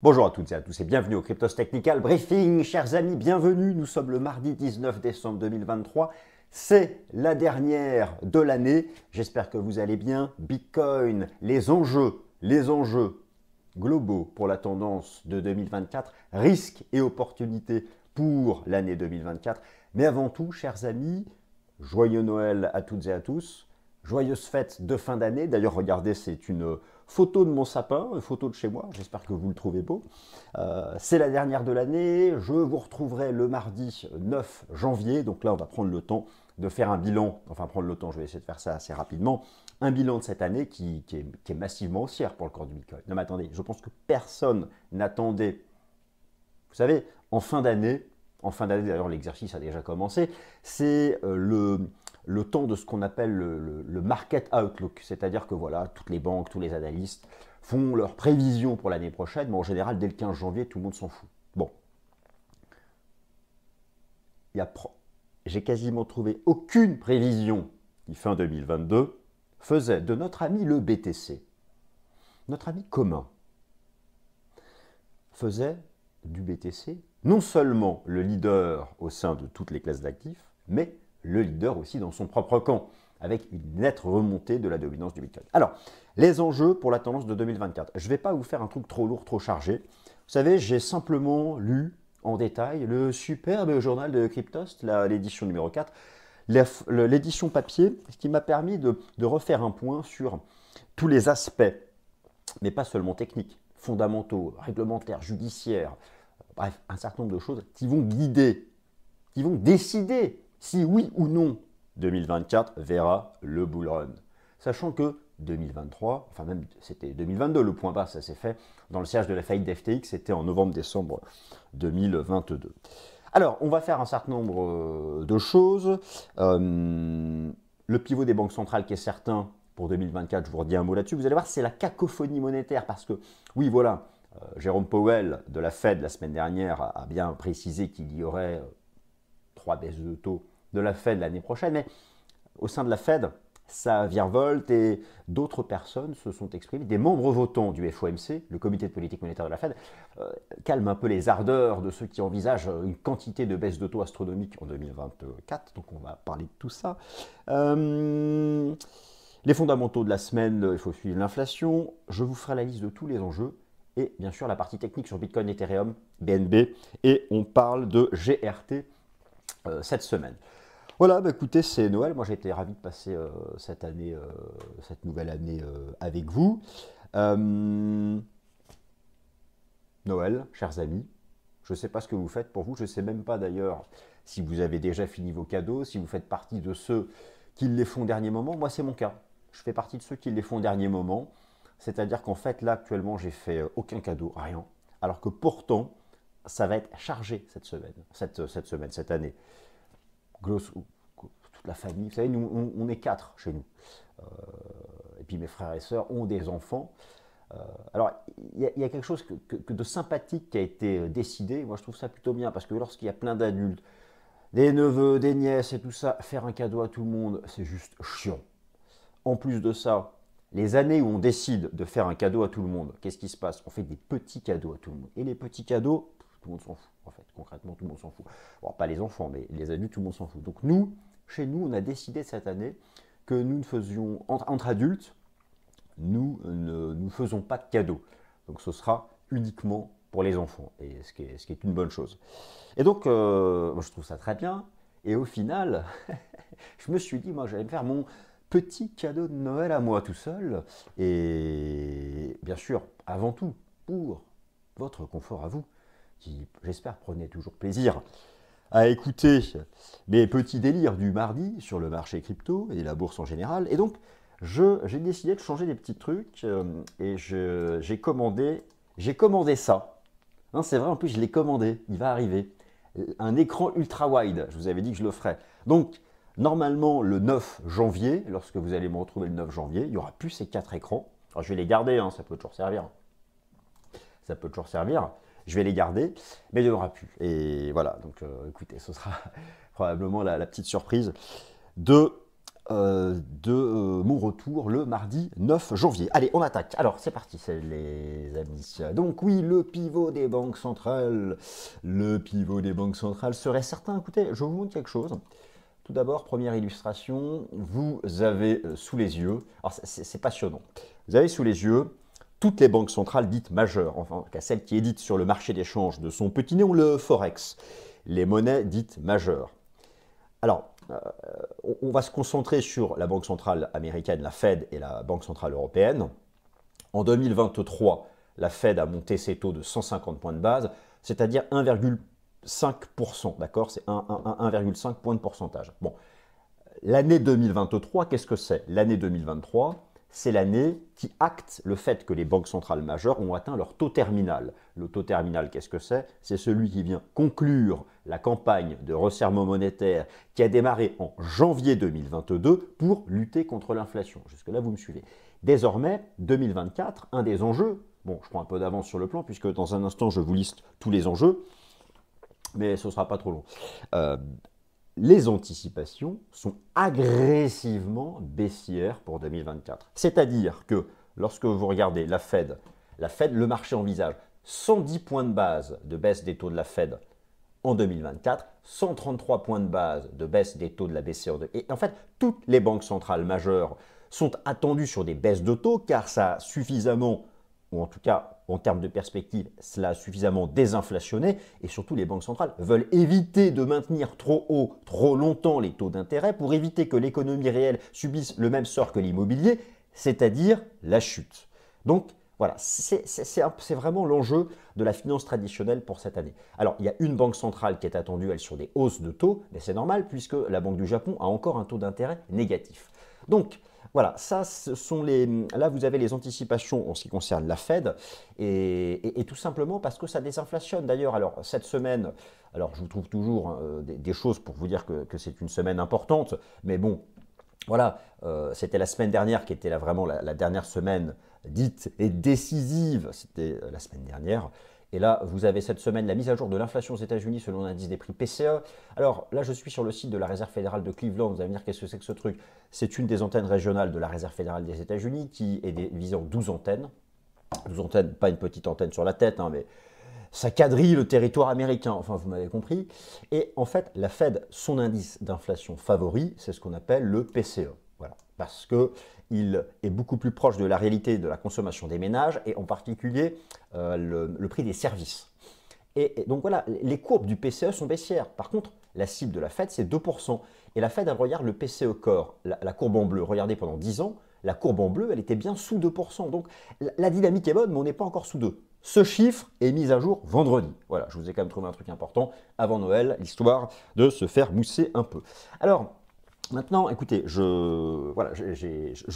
Bonjour à toutes et à tous et bienvenue au Cryptos Technical Briefing. Chers amis, bienvenue. Nous sommes le mardi 19 décembre 2023. C'est la dernière de l'année. J'espère que vous allez bien. Bitcoin, les enjeux globaux pour la tendance de 2024, risques et opportunités pour l'année 2024. Mais avant tout, chers amis, joyeux Noël à toutes et à tous. Joyeuses fêtes de fin d'année. D'ailleurs, regardez, c'est une photo de mon sapin, une photo de chez moi. J'espère que vous le trouvez beau. C'est la dernière de l'année. Je vous retrouverai le mardi 9 janvier. Donc là, on va prendre le temps de faire un bilan. Enfin, prendre le temps, je vais essayer de faire ça assez rapidement. Un bilan de cette année qui est massivement haussière pour le cours du Bitcoin. Non mais attendez, je pense que personne n'attendait. Vous savez, en fin d'année d'ailleurs l'exercice a déjà commencé, c'est le temps de ce qu'on appelle le market outlook, c'est-à-dire que voilà, toutes les banques, tous les analystes font leurs prévisions pour l'année prochaine, mais en général, dès le 15 janvier, tout le monde s'en fout. Bon, j'ai quasiment trouvé aucune prévision qui, fin 2022, faisait de notre ami le BTC, notre ami commun, faisait du BTC non seulement le leader au sein de toutes les classes d'actifs, mais le leader aussi dans son propre camp, avec une nette remontée de la dominance du Bitcoin. Alors, les enjeux pour la tendance de 2024. Je ne vais pas vous faire un truc trop lourd, trop chargé. Vous savez, j'ai simplement lu en détail le superbe journal de Cryptost, l'édition numéro 4, l'édition papier, ce qui m'a permis de refaire un point sur tous les aspects, mais pas seulement techniques, fondamentaux, réglementaires, judiciaires, bref, un certain nombre de choses qui vont guider, qui vont décider si oui ou non 2024 verra le bull run. Sachant que 2023, enfin même c'était 2022 le point bas, ça s'est fait dans le siège de la faillite d'FTX, c'était en novembre-décembre 2022. Alors, on va faire un certain nombre de choses. Le pivot des banques centrales qui est certain pour 2024, je vous redis un mot là-dessus. Vous allez voir, c'est la cacophonie monétaire parce que, oui, voilà, Jérôme Powell de la Fed la semaine dernière a bien précisé qu'il y aurait 3 baisses de taux de la Fed l'année prochaine, mais au sein de la Fed, ça virevolte et d'autres personnes se sont exprimées, des membres votants du FOMC, le comité de politique monétaire de la Fed, calment un peu les ardeurs de ceux qui envisagent une quantité de baisse de taux astronomique en 2024, donc on va parler de tout ça. Les fondamentaux de la semaine, il faut suivre l'inflation, je vous ferai la liste de tous les enjeux, et bien sûr la partie technique sur Bitcoin, Ethereum, BNB, et on parle de GRT cette semaine. Voilà, bah écoutez, c'est Noël. Moi, j'ai été ravi de passer cette année, cette nouvelle année avec vous. Noël, chers amis, je ne sais pas ce que vous faites pour vous. Je ne sais même pas d'ailleurs si vous avez déjà fini vos cadeaux, si vous faites partie de ceux qui les font au dernier moment. Moi, c'est mon cas. Je fais partie de ceux qui les font au dernier moment. C'est-à-dire qu'en fait, là, actuellement, j'ai fait aucun cadeau, rien. Alors que pourtant, ça va être chargé cette semaine, cette année. Toute la famille, vous savez, nous, on est 4 chez nous. Et puis mes frères et sœurs ont des enfants. Alors, il y a quelque chose que de sympathique qui a été décidé. Moi, je trouve ça plutôt bien parce que lorsqu'il y a plein d'adultes, des neveux, des nièces et tout ça, faire un cadeau à tout le monde, c'est juste chiant. En plus de ça, les années où on décide de faire un cadeau à tout le monde, qu'est-ce qui se passe? On fait des petits cadeaux à tout le monde. Et les petits cadeaux, tout le monde s'en fout, en fait. Concrètement, tout le monde s'en fout. Bon, pas les enfants, mais les adultes, tout le monde s'en fout. Donc nous, chez nous, on a décidé cette année que nous ne faisions, entre adultes, nous ne faisons pas de cadeaux. Donc ce sera uniquement pour les enfants, et ce qui est une bonne chose. Et donc, moi, je trouve ça très bien. Et au final, je me suis dit, moi, j'allais me faire mon petit cadeau de Noël à moi tout seul. Et bien sûr, avant tout, pour votre confort à vous, qui, j'espère, prenez toujours plaisir à écouter mes petits délires du mardi sur le marché crypto et la bourse en général. Et donc, j'ai décidé de changer des petits trucs et j'ai commandé ça. Non, c'est vrai, en plus, je l'ai commandé, il va arriver. Un écran ultra wide, je vous avais dit que je le ferais. Donc, normalement, le 9 janvier, lorsque vous allez me retrouver le 9 janvier, il n'y aura plus ces 4 écrans. Alors, je vais les garder, hein, ça peut toujours servir. Ça peut toujours servir. Je vais les garder, mais il n'y en aura plus. Et voilà, donc écoutez, ce sera probablement la petite surprise de de mon retour le mardi 9 janvier. Allez, on attaque. Alors, c'est parti, les amis. Donc oui, le pivot des banques centrales. Le pivot des banques centrales serait certain. Écoutez, je vous montre quelque chose. Tout d'abord, première illustration, vous avez sous les yeux, alors c'est passionnant, vous avez sous les yeux toutes les banques centrales dites majeures, enfin en tout cas celles qui éditent sur le marché d'échange de son petit nom, le Forex, les monnaies dites majeures. Alors, on va se concentrer sur la Banque centrale américaine, la Fed, et la Banque centrale européenne. En 2023, la Fed a monté ses taux de 150 points de base, c'est-à-dire 1,5%, d'accord? C'est 1,5 point de pourcentage. Bon, l'année 2023, qu'est-ce que c'est? L'année 2023, c'est l'année qui acte le fait que les banques centrales majeures ont atteint leur taux terminal. Le taux terminal, qu'est-ce que c'est? C'est celui qui vient conclure la campagne de resserrement monétaire qui a démarré en janvier 2022 pour lutter contre l'inflation. Jusque-là, vous me suivez. Désormais, 2024, un des enjeux, bon, je prends un peu d'avance sur le plan puisque dans un instant, je vous liste tous les enjeux, mais ce ne sera pas trop long. Les anticipations sont agressivement baissières pour 2024. C'est-à-dire que lorsque vous regardez la Fed, le marché envisage 110 points de base de baisse des taux de la Fed en 2024, 133 points de base de baisse des taux de la BCE. Et en fait, toutes les banques centrales majeures sont attendues sur des baisses de taux car ça a suffisamment, ou en tout cas en termes de perspective, cela a suffisamment désinflationné et surtout les banques centrales veulent éviter de maintenir trop haut, trop longtemps les taux d'intérêt pour éviter que l'économie réelle subisse le même sort que l'immobilier, c'est-à-dire la chute. Donc voilà, c'est vraiment l'enjeu de la finance traditionnelle pour cette année. Alors il y a une banque centrale qui est attendue, elle, sur des hausses de taux, mais c'est normal puisque la Banque du Japon a encore un taux d'intérêt négatif. Donc, voilà, ça, là, vous avez les anticipations en ce qui concerne la Fed, et tout simplement parce que ça désinflationne. D'ailleurs, alors, cette semaine, alors, je vous trouve toujours des choses pour vous dire que c'est une semaine importante, mais bon, voilà, c'était la semaine dernière qui était là vraiment la dernière semaine dite et décisive, c'était la semaine dernière. Et là, vous avez cette semaine la mise à jour de l'inflation aux États-Unis selon l'indice des prix PCE. Alors là, je suis sur le site de la Réserve fédérale de Cleveland. Vous allez me dire qu'est-ce que c'est que ce truc? C'est une des antennes régionales de la Réserve fédérale des États-Unis qui est divisée en 12 antennes. 12 antennes, pas une petite antenne sur la tête, hein, mais ça quadrille le territoire américain. Enfin, vous m'avez compris. Et en fait, la Fed, son indice d'inflation favori, c'est ce qu'on appelle le PCE. Voilà, parce qu'il est beaucoup plus proche de la réalité de la consommation des ménages et en particulier le prix des services. Et donc voilà, les courbes du PCE sont baissières. Par contre, la cible de la Fed, c'est 2%. Et la Fed, elle regarde le PCE Core, la courbe en bleu. Regardez, pendant 10 ans, la courbe en bleu, elle était bien sous 2%. Donc la dynamique est bonne, mais on n'est pas encore sous 2. Ce chiffre est mis à jour vendredi. Voilà, je vous ai quand même trouvé un truc important avant Noël, l'histoire de se faire mousser un peu. Alors, maintenant, écoutez, je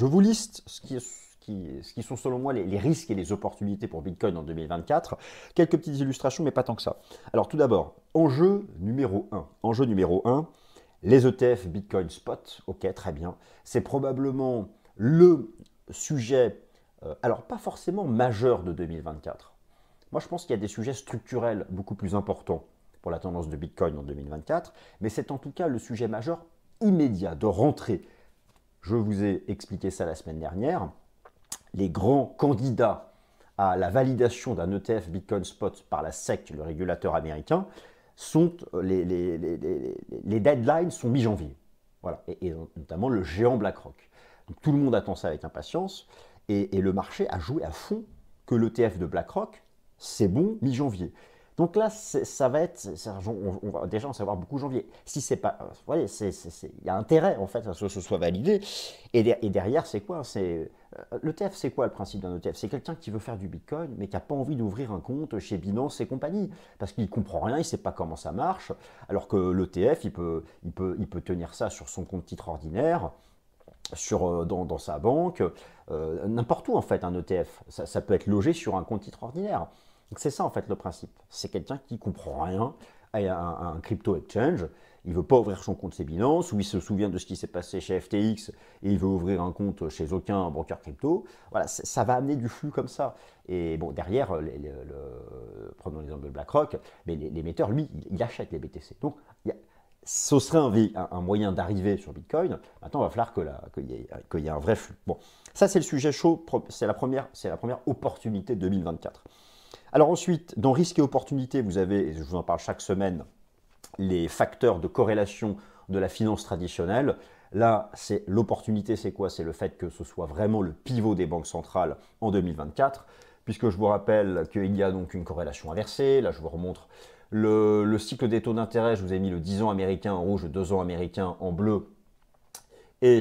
vous liste ce qui sont selon moi les risques et les opportunités pour Bitcoin en 2024. Quelques petites illustrations, mais pas tant que ça. Alors tout d'abord, enjeu numéro 1. Enjeu numéro 1, les ETF Bitcoin Spot. Ok, très bien. C'est probablement le sujet, alors pas forcément majeur de 2024. Moi, je pense qu'il y a des sujets structurels beaucoup plus importants pour la tendance de Bitcoin en 2024, mais c'est en tout cas le sujet majeur immédiat de rentrée. Je vous ai expliqué ça la semaine dernière. Les grands candidats à la validation d'un ETF Bitcoin Spot par la SEC, le régulateur américain, sont les deadlines sont mi-janvier. Voilà, et notamment le géant BlackRock. Donc, tout le monde attend ça avec impatience et le marché a joué à fond que l'ETF de BlackRock, c'est bon mi-janvier. Donc là, ça va être, on va déjà en savoir beaucoup janvier. Si c'est pas, vous voyez, il y a intérêt en fait à ce que ce soit validé. Et derrière, c'est quoi? L'ETF, c'est quoi le principe d'un ETF? C'est quelqu'un qui veut faire du Bitcoin, mais qui n'a pas envie d'ouvrir un compte chez Binance et compagnie, parce qu'il ne comprend rien, il ne sait pas comment ça marche. Alors que l'ETF, il peut tenir ça sur son compte titre ordinaire, dans sa banque, n'importe où en fait. Un ETF, ça peut être logé sur un compte titre ordinaire. Donc c'est ça en fait le principe. C'est quelqu'un qui ne comprend rien à un crypto exchange. Il ne veut pas ouvrir son compte chez Binance, ou il se souvient de ce qui s'est passé chez FTX et il veut ouvrir un compte chez aucun banquier crypto. Voilà, ça va amener du flux comme ça. Et bon, derrière, prenons l'exemple de BlackRock, mais l'émetteur, lui, il achète les BTC. Donc ce serait un moyen d'arriver sur Bitcoin. Maintenant, il va falloir qu'il y ait un vrai flux. Bon, ça c'est le sujet chaud, c'est la première opportunité de 2024. Alors ensuite, dans risque et opportunité, vous avez, et je vous en parle chaque semaine, les facteurs de corrélation de la finance traditionnelle. Là, c'est l'opportunité, c'est quoi? C'est le fait que ce soit vraiment le pivot des banques centrales en 2024, puisque je vous rappelle qu'il y a donc une corrélation inversée. Là, je vous remontre le cycle des taux d'intérêt. Je vous ai mis le 10 ans américain en rouge, le 2 ans américain en bleu et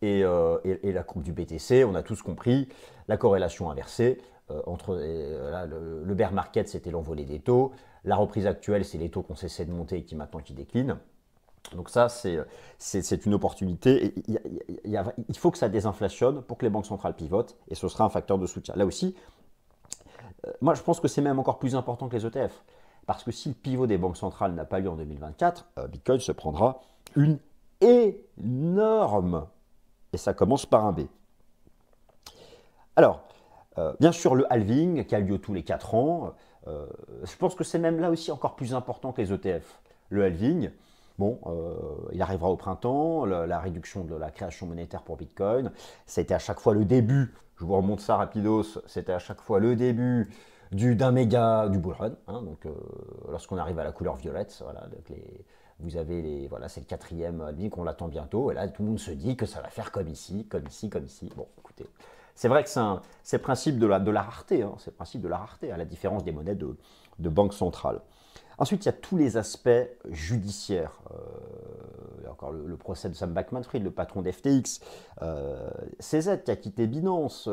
la courbe du BTC. On a tous compris la corrélation inversée. Là, le bear market, c'était l'envolée des taux. La reprise actuelle, c'est les taux qu'on cessait de monter et qui maintenant qui déclinent. Donc ça, c'est une opportunité. Il faut que ça désinflationne pour que les banques centrales pivotent, et ce sera un facteur de soutien. Là aussi, moi je pense que c'est même encore plus important que les ETF, parce que si le pivot des banques centrales n'a pas lieu en 2024, Bitcoin se prendra une énorme, et ça commence par un B. Alors, bien sûr, le halving qui a lieu tous les 4 ans, je pense que c'est même là aussi encore plus important que les ETF. Le halving, bon, il arrivera au printemps, la réduction de la création monétaire pour Bitcoin, c'était à chaque fois le début, je vous remonte ça rapidos, c'était à chaque fois le début d'un méga, du bull run, hein, donc lorsqu'on arrive à la couleur violette, voilà, donc vous avez voilà, c'est le 4e halving, on l'attend bientôt, et là tout le monde se dit que ça va faire comme ici, comme ici, comme ici. Bon, écoutez, c'est vrai que c'est le principe de la rareté, hein, c'est le principe de la rareté, à la différence des monnaies de banque centrale. Ensuite, il y a tous les aspects judiciaires. Il y a encore le procès de Sam Bankman-Fried, le patron d'FTX, CZ qui a quitté Binance,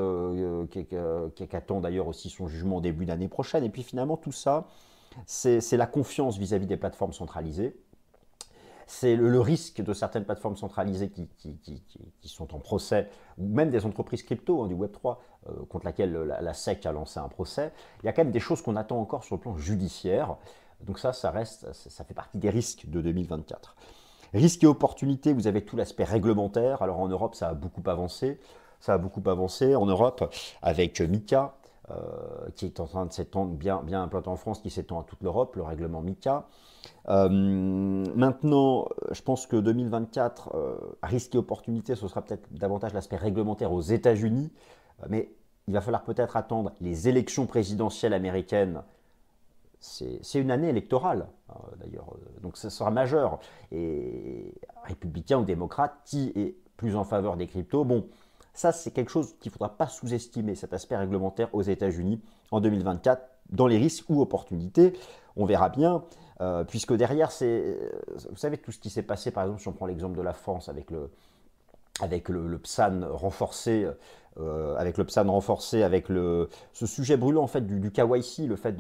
qui attend d'ailleurs aussi son jugement au début d'année prochaine. Et puis finalement, tout ça, c'est la confiance vis-à-vis des plateformes centralisées. C'est le risque de certaines plateformes centralisées qui sont en procès, ou même des entreprises crypto, hein, du Web3, contre laquelle la SEC a lancé un procès. Il y a quand même des choses qu'on attend encore sur le plan judiciaire. Donc ça fait partie des risques de 2024. Risques et opportunités, vous avez tout l'aspect réglementaire. Alors en Europe, ça a beaucoup avancé. Ça a beaucoup avancé en Europe avec MiCA, qui est en train de s'étendre bien implanté en France, qui s'étend à toute l'Europe, le règlement MiCA. Maintenant, je pense que 2024, risque et opportunité, ce sera peut-être davantage l'aspect réglementaire aux États-Unis, mais il va falloir peut-être attendre les élections présidentielles américaines. C'est une année électorale, d'ailleurs, donc ça sera majeur. Et républicain ou démocrate, qui est plus en faveur des cryptos? Bon, ça c'est quelque chose qu'il ne faudra pas sous-estimer, cet aspect réglementaire aux États-Unis en 2024, dans les risques ou opportunités. On verra bien, puisque derrière, vous savez, tout ce qui s'est passé, par exemple, si on prend l'exemple de la France avec le PSAN renforcé, ce sujet brûlant en fait du KYC, le fait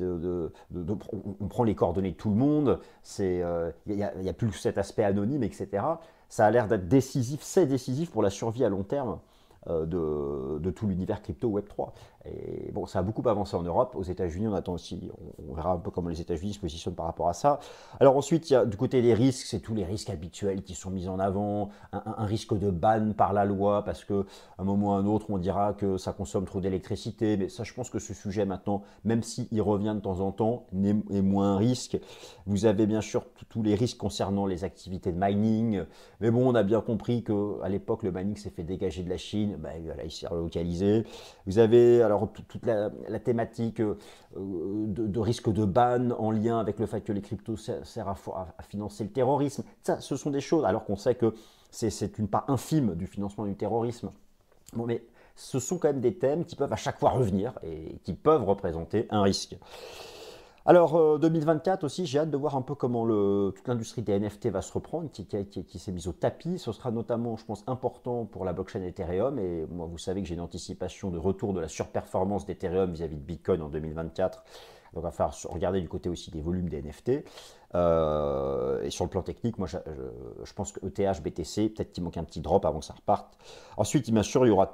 on prend les coordonnées de tout le monde, il n'y a plus cet aspect anonyme, etc. Ça a l'air d'être décisif, c'est décisif pour la survie à long terme de tout l'univers crypto Web3. Et bon, ça a beaucoup avancé en Europe. Aux États-Unis, on attend aussi, on verra un peu comment les États-Unis se positionnent par rapport à ça. Alors ensuite, il y a du côté des risques, c'est tous les risques habituels qui sont mis en avant, un risque de ban par la loi, parce qu'à un moment ou à un autre, on dira que ça consomme trop d'électricité. Mais ça, je pense que ce sujet maintenant, même s'il revient de temps en temps, est moins un risque. Vous avez bien sûr tous les risques concernant les activités de mining. Mais bon, on a bien compris qu'à l'époque, le mining s'est fait dégager de la Chine. Ben, là, il s'est relocalisé. Vous avez alors toute la thématique de risque de ban en lien avec le fait que les cryptos servent à financer le terrorisme. Ça, ce sont des choses, alors qu'on sait que c'est une part infime du financement du terrorisme. Bon, mais ce sont quand même des thèmes qui peuvent à chaque fois revenir et qui peuvent représenter un risque. Alors 2024 aussi, j'ai hâte de voir un peu comment toute l'industrie des NFT va se reprendre, qui s'est mise au tapis. Ce sera notamment, je pense, important pour la blockchain Ethereum. Et moi, vous savez que j'ai une anticipation de retour de la surperformance d'Ethereum vis-à-vis de Bitcoin en 2024. Donc, il va falloir regarder du côté aussi des volumes des NFT. Et sur le plan technique, moi, je pense que ETH, BTC, peut-être qu'il manque un petit drop avant que ça reparte. Ensuite, bien sûr, il y aura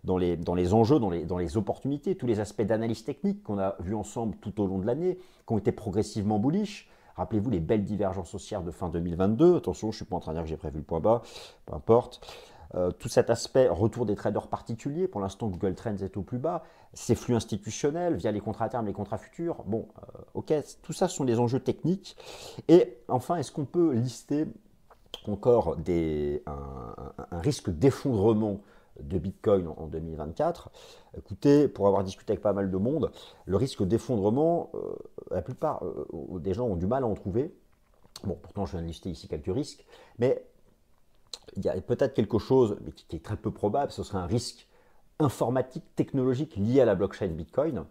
dans les enjeux, dans les opportunités, tous les aspects d'analyse technique qu'on a vus ensemble tout au long de l'année, qui ont été progressivement bullish. Rappelez-vous les belles divergences haussières de fin 2022. Attention, je ne suis pas en train de dire que j'ai prévu le point bas, peu importe. Tout cet aspect retour des traders particuliers, pour l'instant Google Trends est au plus bas, ces flux institutionnels via les contrats à terme, les contrats futurs. Bon, ok, tout ça, ce sont des enjeux techniques. Et enfin, est-ce qu'on peut lister encore un risque d'effondrement de Bitcoin en 2024? Écoutez, pour avoir discuté avec pas mal de monde, le risque d'effondrement, la plupart des gens ont du mal à en trouver. Bon, pourtant, je viens de lister ici quelques risques, mais il y a peut-être quelque chose, mais qui est très peu probable, ce serait un risque informatique, technologique lié à la blockchain Bitcoin.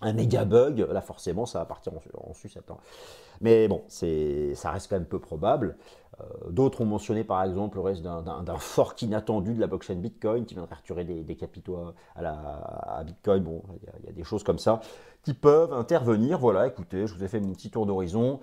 Un méga bug, là forcément ça va partir en sucette. Hein. Mais bon, ça reste quand même peu probable. D'autres ont mentionné par exemple le risque d'un fork inattendu de la blockchain Bitcoin qui viendrait retirer des capitaux à Bitcoin. Bon, il y a des choses comme ça qui peuvent intervenir. Voilà, écoutez, je vous ai fait mon petit tour d'horizon.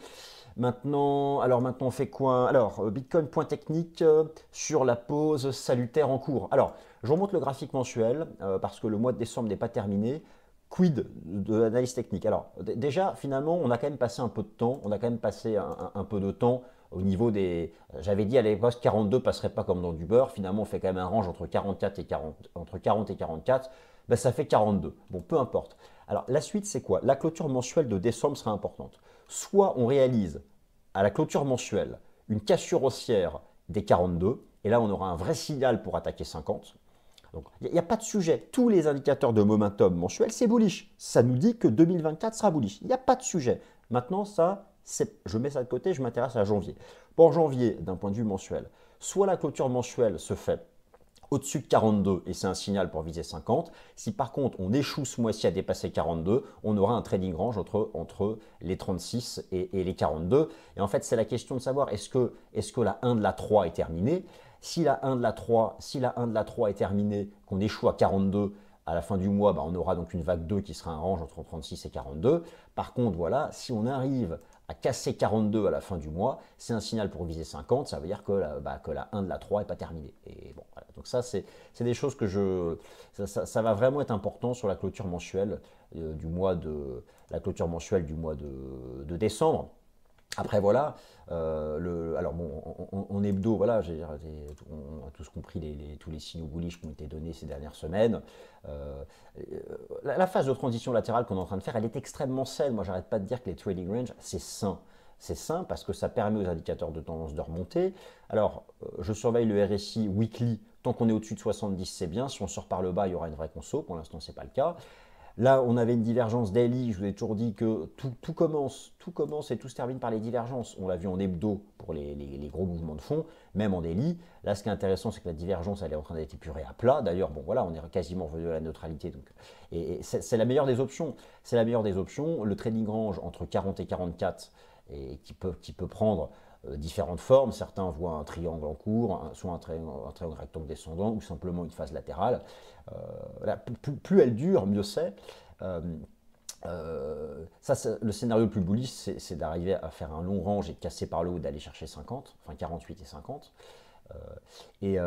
Maintenant, on fait quoi? Alors, Bitcoin point technique sur la pause salutaire en cours. Alors, je remonte le graphique mensuel parce que le mois de décembre n'est pas terminé. Quid de l'analyse technique? Alors, déjà, finalement, on a quand même passé un peu de temps. On a quand même passé un peu de temps au niveau des... J'avais dit à l'époque, 42 passerait pas comme dans du beurre. Finalement, on fait quand même un range entre 44 et 40, entre 40 et 44. Ben, ça fait 42. Bon, peu importe. Alors, la suite, c'est quoi? La clôture mensuelle de décembre sera importante. Soit on réalise à la clôture mensuelle une cassure haussière des 42, et là, on aura un vrai signal pour attaquer 50. Donc, il n'y a pas de sujet. Tous les indicateurs de momentum mensuel, c'est bullish. Ça nous dit que 2024 sera bullish. Il n'y a pas de sujet. Maintenant, ça, je mets ça de côté, je m'intéresse à janvier. Pour janvier, d'un point de vue mensuel, soit la clôture mensuelle se fait au-dessus de 42 et c'est un signal pour viser 50. Si par contre on échoue ce mois-ci à dépasser 42, on aura un trading range entre les 36 et les 42. Et en fait, c'est la question de savoir est-ce que la 1 de la 3 est terminée. Si la 1 de la 3, est terminée, qu'on échoue à 42 à la fin du mois, on aura donc une vague 2 qui sera un range entre 36 et 42. Par contre, voilà, si on arrive à casser 42 à la fin du mois, c'est un signal pour viser 50, ça veut dire que la 1 de la 3 n'est pas terminée. Et bon, voilà. Donc ça, c'est des choses que ça va vraiment être important sur la clôture mensuelle la clôture mensuelle du mois de décembre. Après voilà, alors bon, en hebdo, voilà, on a tous compris tous les signaux bullish qui ont été donnés ces dernières semaines. La phase de transition latérale qu'on est en train de faire, elle est extrêmement saine. Moi, j'arrête pas de dire que les trading range, c'est sain. C'est sain parce que ça permet aux indicateurs de tendance de remonter. Alors, je surveille le RSI weekly. Tant qu'on est au-dessus de 70, c'est bien. Si on sort par le bas, il y aura une vraie conso. Pour l'instant, ce n'est pas le cas. Là, on avait une divergence daily. Je vous ai toujours dit que tout commence et tout se termine par les divergences. On l'a vu en hebdo pour les gros mouvements de fond, même en daily. Là, ce qui est intéressant, c'est que la divergence, elle est en train d'être épurée à plat. D'ailleurs, bon, voilà, on est quasiment revenu à la neutralité. Donc, et c'est la meilleure des options. C'est la meilleure des options. Le trading range entre 40 et 44, et qui peut prendre différentes formes. Certains voient un triangle en cours, soit un triangle rectangle descendant, ou simplement une phase latérale. Là, plus elle dure, mieux c'est. Le scénario le plus bullish, c'est d'arriver à faire un long range et de casser par le haut, d'aller chercher 50, enfin 48 et 50. Et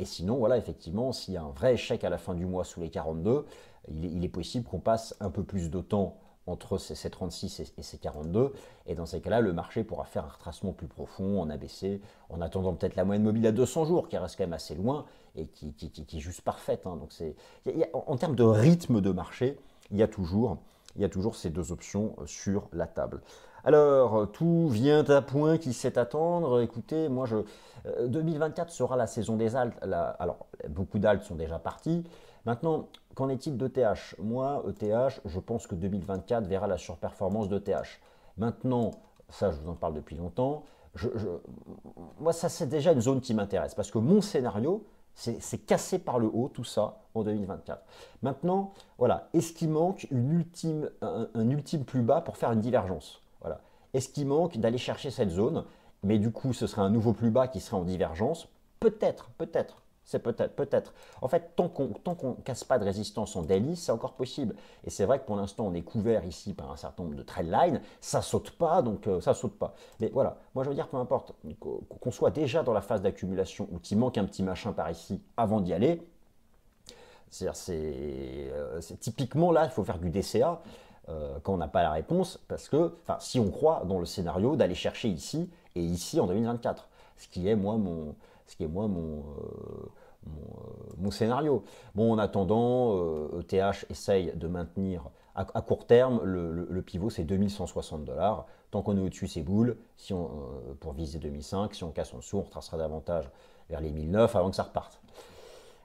sinon, voilà, effectivement, s'il y a un vrai échec à la fin du mois sous les 42, il est possible qu'on passe un peu plus de temps entre ces 36 et ces 42. Et dans ces cas-là, le marché pourra faire un retracement plus profond en ABC, en attendant peut-être la moyenne mobile à 200 jours, qui reste quand même assez loin et qui est juste parfaite. Hein. Donc en termes de rythme de marché, il y a toujours ces deux options sur la table. Alors, tout vient à point qui sait attendre. Écoutez, 2024 sera la saison des altes. Alors, beaucoup d'altes sont déjà parties. Maintenant, qu'en est-il d'ETH? Moi, ETH, je pense que 2024 verra la surperformance d'ETH. Maintenant, ça, je vous en parle depuis longtemps. Moi, ça, c'est déjà une zone qui m'intéresse parce que mon scénario, c'est cassé par le haut, tout ça, en 2024. Maintenant, voilà, est-ce qu'il manque un ultime plus bas pour faire une divergence? Voilà. Est-ce qu'il manque d'aller chercher cette zone? Mais du coup, ce serait un nouveau plus bas qui serait en divergence? Peut-être. C'est peut-être. En fait, tant qu'on ne casse pas de résistance en daily, c'est encore possible. Et c'est vrai que pour l'instant, on est couvert ici par un certain nombre de trendlines. Ça saute pas, donc ça saute pas. Mais voilà, moi je veux dire, peu importe, qu'on soit déjà dans la phase d'accumulation ou qu'il manque un petit machin par ici avant d'y aller, c'est typiquement là, il faut faire du DCA quand on n'a pas la réponse, parce que si on croit dans le scénario d'aller chercher ici et ici en 2024, ce qui est moi mon scénario. Bon, en attendant, ETH essaye de maintenir à court terme, le pivot c'est 2160 $. Tant qu'on est au-dessus, c'est boule. Si pour viser 2005, si on casse en dessous, on retracera davantage vers les 1009 avant que ça reparte.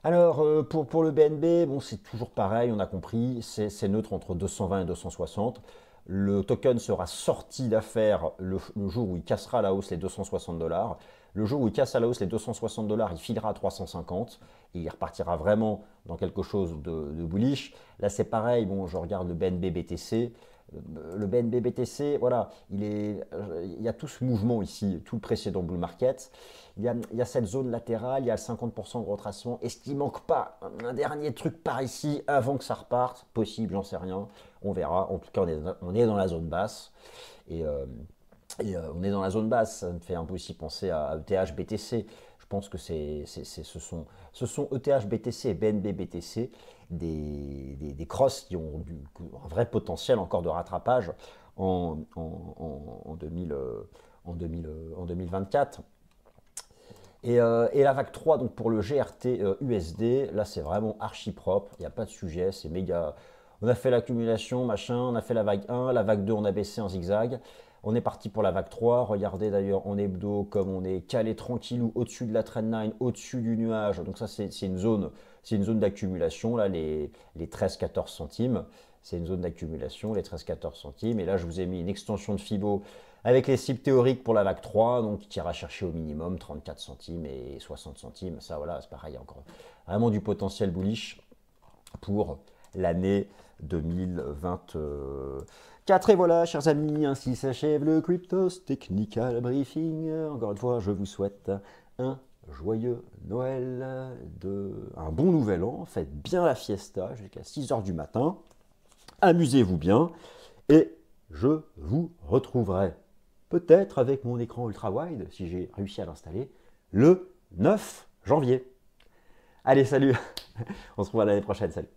Alors, pour le BNB, bon, c'est toujours pareil, on a compris, c'est neutre entre 220 et 260. Le token sera sorti d'affaires le jour où il cassera à la hausse les 260 $. Le jour où il casse à la hausse les 260 $, il filera à 350 et il repartira vraiment dans quelque chose de bullish. Là, c'est pareil, bon, je regarde le BNB BTC. Le BNB BTC, voilà, il y a tout ce mouvement ici, tout le précédent bull market. Il y a cette zone latérale, il y a le 50% de retracement. Est-ce qu'il ne manque pas un dernier truc par ici avant que ça reparte? Possible, j'en sais rien. On verra. En tout cas, on est dans la zone basse. Et on est dans la zone basse. Ça me fait un peu aussi penser à ETH BTC. Je pense que ce sont ETH BTC et BNB BTC des crosses qui ont un vrai potentiel encore de rattrapage en 2024. Et la vague 3, donc pour le GRT USD, là c'est vraiment archi propre, il n'y a pas de sujet, c'est méga. On a fait l'accumulation, machin, on a fait la vague 1, la vague 2, on a baissé en zigzag. On est parti pour la vague 3. Regardez d'ailleurs en hebdo comme on est calé tranquillou au-dessus de la trendline, au-dessus du nuage. Donc ça c'est une zone d'accumulation, là les 13-14 centimes. C'est une zone d'accumulation, les 13-14 centimes. Et là je vous ai mis une extension de Fibo avec les cibles théoriques pour la vague 3, donc qui ira chercher au minimum 34 centimes et 60 centimes. Ça voilà, c'est pareil, encore vraiment du potentiel bullish pour l'année 2024. Et voilà, chers amis, ainsi s'achève le Cryptos Technical Briefing. Encore une fois, je vous souhaite un joyeux Noël, un bon nouvel an. Faites bien la fiesta jusqu'à 6h du matin. Amusez-vous bien et je vous retrouverai peut-être avec mon écran ultra-wide, si j'ai réussi à l'installer, le 9 janvier. Allez, salut. On se revoit l'année prochaine. Salut.